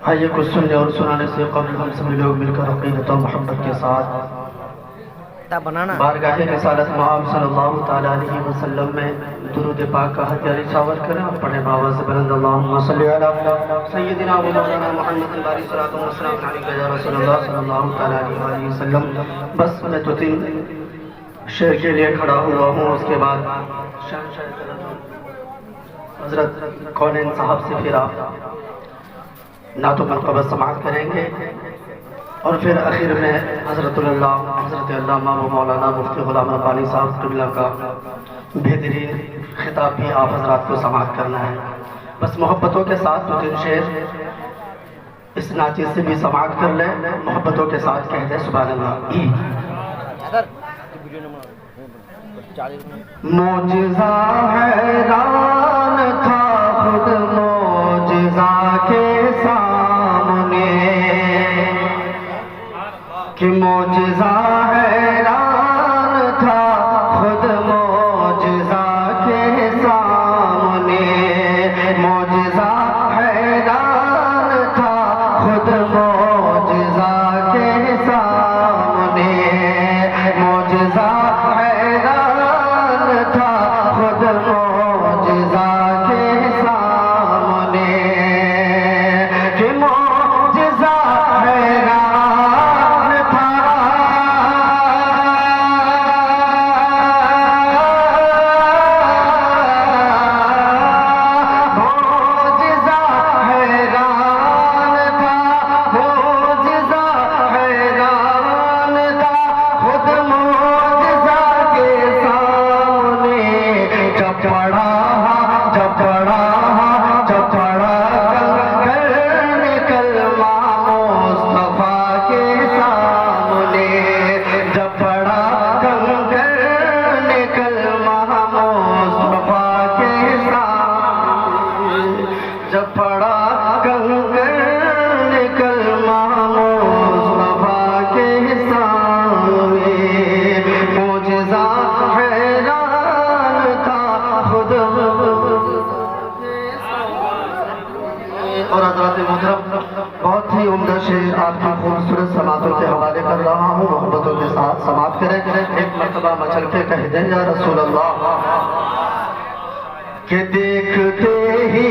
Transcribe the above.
آئیے کچھ سننے اور سنانے سے قبل ہم سبھی لوگ مل کر عقیدت و محبت کے ساتھ بارگاہ رسالت محمد صلی اللہ تعالیٰ علیہ وسلم میں درود پاک کا ہدیہ نچھاور کریں اور پڑھیں بآواز بلند اللہم صلی علی سیدنا و مولانا محمد باری صلاۃ و سلام علیک یا رسول اللہ صلی اللہ تعالیٰ علیہ وسلم۔ بس میں تو تین شعر کے لیے کھڑا ہوا ہوں، اس کے بعد حضرت کونین صاحب سے پھر آپ نعت و منقبت سماعت کریں گے، اور پھر آخر میں حضرت علامہ و مولانا مفتی غلام ربانی صاحب قبلہ کا بہترین خطاب بھی آپ حضرات کو سماعت کرنا ہے۔ بس محبتوں کے ساتھ دو تین شعر اس ناچیز سے بھی سماعت کر لیں، محبتوں کے ساتھ کہہ دیں سبحان اللہ۔ معجزہ حیران تھا خود معجزہ کے سامنے، کہ معجزہ حیران تھا خود معجزہ کے سامنے، معجزہ حیران تھا خود معجزہ کے سامنے، معجزہ حیران تھا خود معجزہ کے سامنے، کہ معجزہ حیران تھا، معجزہ حیران تھا، معجزہ حیران تھا خود معجزہ کے سامنے، جب پڑا کرنے کلمہ مصطفیٰ کے سامنے، جب پڑا کرنے کلمہ مصطفیٰ کے سامنے، جب پڑا کرنے کلمہ مصطفیٰ کے سامنے، معجزہ حیران تھا خود۔ اور حضرات محترم، بہت ہی عمدہ شعر آپ کی خوبصورت سماعتوں کے حوالے کر رہا ہوں، محبتوں کے ساتھ سماعت کریں، ایک مرتبہ مچل کے کہہ دیں یا رسول اللہ، کہ دیکھتے ہی